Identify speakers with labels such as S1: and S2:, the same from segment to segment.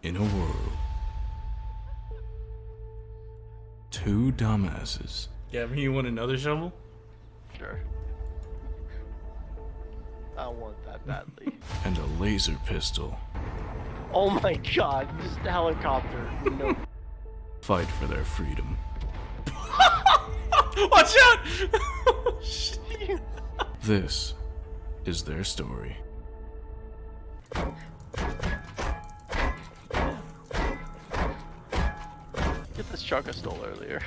S1: In a world, two dumbasses. Gavin, you want another shovel?
S2: Sure. I want that badly.
S1: And a laser pistol.
S2: Oh my god, just a helicopter. No.
S1: Fight for their freedom. Watch out! This is their story.
S2: Get this truck I stole earlier.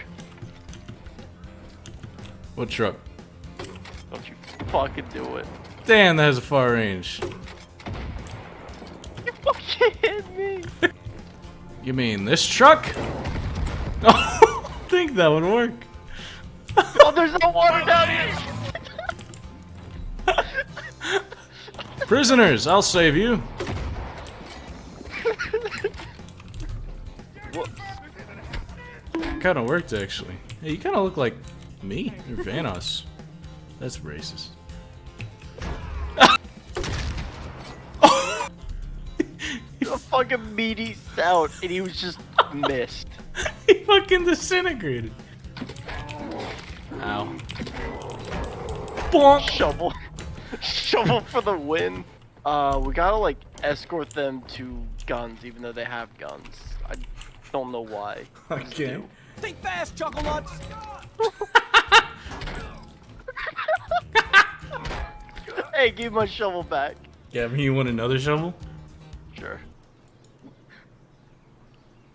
S1: What truck?
S2: Don't you fucking do it.
S1: Damn, that has a far range.
S2: You fucking hit me!
S1: You mean this truck? I think that would work.
S2: Oh, there's no water down here!
S1: Prisoners, I'll save you. Kind of worked, actually. Hey, you kind of look like me or Vanos. That's racist.
S2: A fucking meaty sound, and he was just missed.
S1: He fucking disintegrated. Ow. Bonk.
S2: Shovel. Shovel for the win. We gotta like escort them to guns, even though they have guns. I don't know why. I just
S1: Okay.
S2: do.
S3: Think fast, Chuckle Nuts!
S2: Hey, give my shovel back.
S1: Gavin, you want another shovel?
S2: Sure.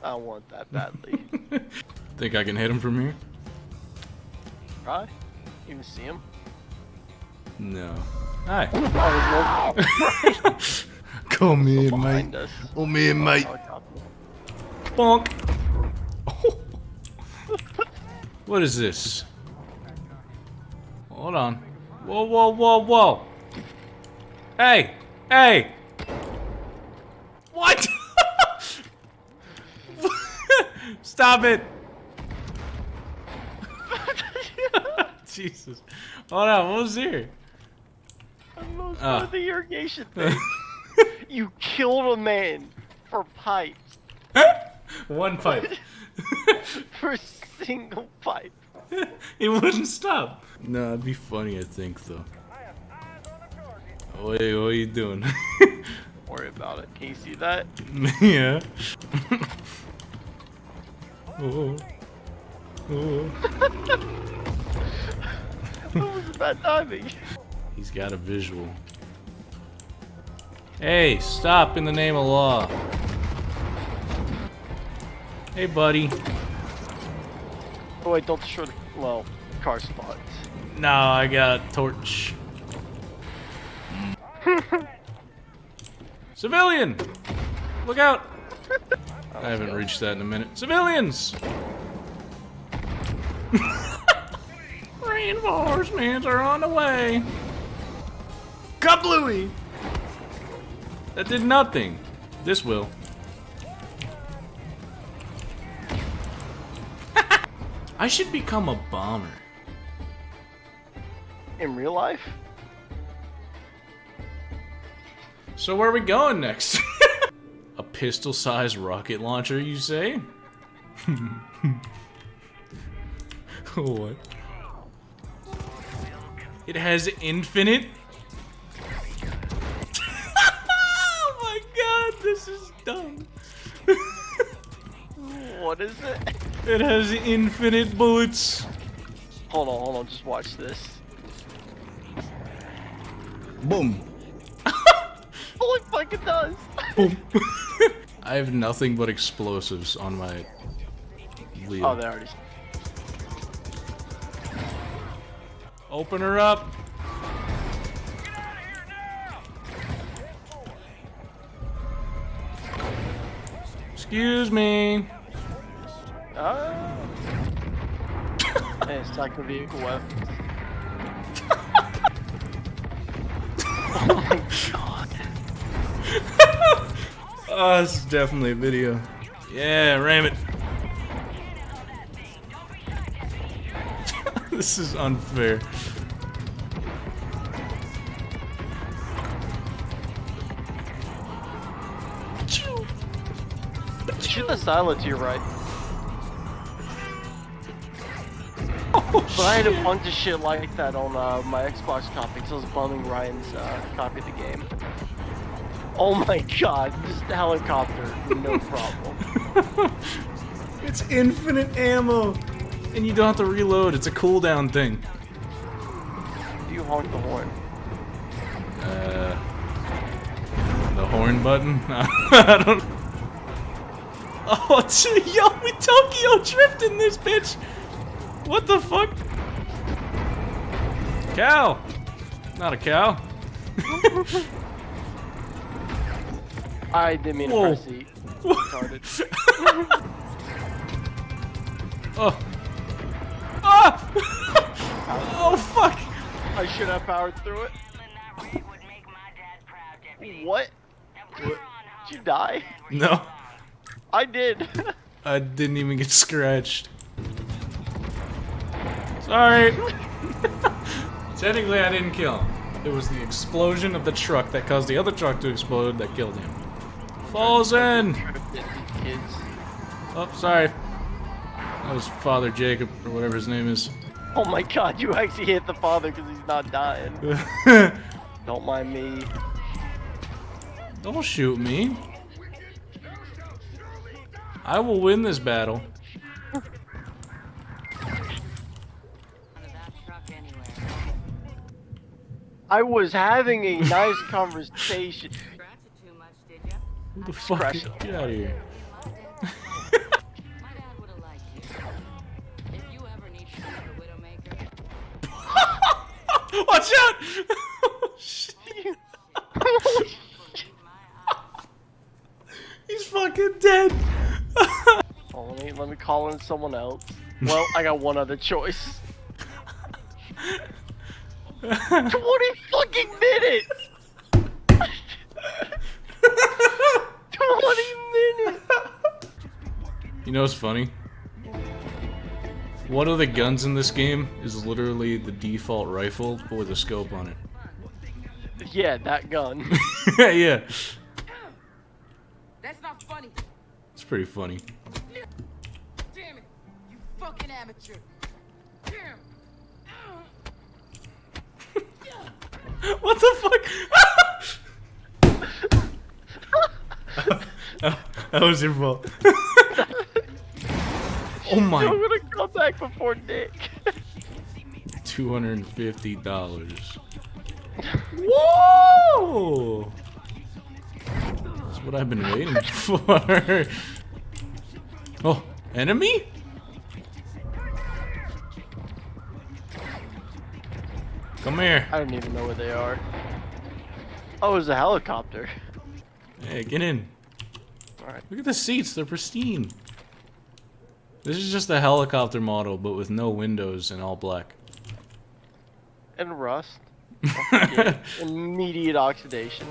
S2: I want that badly.
S1: Think I can hit him from here?
S2: Right? You even see him?
S1: No. Hi.
S2: Oh, he's
S1: Come here,
S2: behind
S1: mate.
S2: us.
S1: Come here, mate.
S2: Helicopter.
S1: Bonk. What is this? Hold on. Whoa, whoa, whoa, whoa. Hey! Hey! What? Stop it! Jesus. Hold on, what was here?
S2: I don't know, it's
S1: Ah.
S2: part of the irrigation thing. You killed a man for pipes.
S1: One pipe.
S2: For a single pipe.
S1: It wouldn't stop. No, it'd be funny, I think, though. Wait, what are you doing?
S2: Don't worry about it. Can you see that?
S1: Yeah. Oh. Oh.
S2: That was bad timing.
S1: He's got a visual. Hey, stop in the name of law. Hey, buddy.
S2: Oh wait, don't destroy the, well, car spots.
S1: No, I got a torch. Civilian! Look out! I haven't reached that in a minute. Civilians! Reinforcements are on the way. Kablooey! That did nothing. This will. I should become a bomber.
S2: In real life?
S1: So where are we going next? A pistol-sized rocket launcher, you say? What? It has infinite? Oh my god, this is dumb.
S2: What is it?
S1: It has infinite bullets.
S2: Hold on, just watch this.
S1: Boom.
S2: Holy fuck, it does!
S1: Boom. I have nothing but explosives on my Leo.
S2: Oh, they already.
S1: Open her up. Excuse me.
S2: Hey, it's like a vehicle weapons. Oh my god.
S1: Oh, this is definitely a video. Yeah, ram it. This is unfair.
S2: Shoot the silo to your right.
S1: Oh,
S2: But I had a bunch of shit like that on my Xbox copy because I was bumming Ryan's copy of the game. Oh my god, just helicopter, no problem.
S1: It's infinite ammo, and you don't have to reload. It's a cooldown thing.
S2: Do you honk the horn?
S1: The horn button? I don't. Oh, yo, we Tokyo drift in this bitch. What the fuck? Cow. Not a cow.
S2: I didn't mean to
S1: Whoa.
S2: press E. Retarded.
S1: Oh. Ah! Oh fuck!
S2: I should have powered through it. What? Did you die?
S1: No,
S2: I did.
S1: I didn't even get scratched. Sorry. Technically, I didn't kill him. It was the explosion of the truck that caused the other truck to explode that killed him. Falls in.
S2: Kids.
S1: Oh, sorry. That was Father Jacob, or whatever his name is.
S2: Oh my god, you actually hit the father because he's not dying. Don't mind me.
S1: Don't shoot me. I will win this battle.
S2: I was having a nice conversation.
S1: Who the fuck?
S2: Scratch it.
S1: Get out of here. Watch out! Oh, shit. He's fucking dead.
S2: Oh, let me call in someone else. Well, I got one other choice. 20 fucking minutes! 20 minutes!
S1: You know what's funny? One of the guns in this game is literally the default rifle, but with a scope on it.
S2: Yeah, that gun.
S1: Yeah.
S4: That's not funny.
S1: It's pretty funny.
S4: Damn it. You fucking amateur. Damn.
S1: What the fuck? That was your fault. Oh my.
S2: I'm gonna come back before Nick.
S1: $250. Whoa! That's what I've been waiting for. Oh, enemy? Come here.
S2: I don't even know where they are. Oh, it's a helicopter.
S1: Hey, get in.
S2: Alright.
S1: Look at the seats, they're pristine. This is just a helicopter model, but with no windows and all black.
S2: And rust. Immediate oxidation.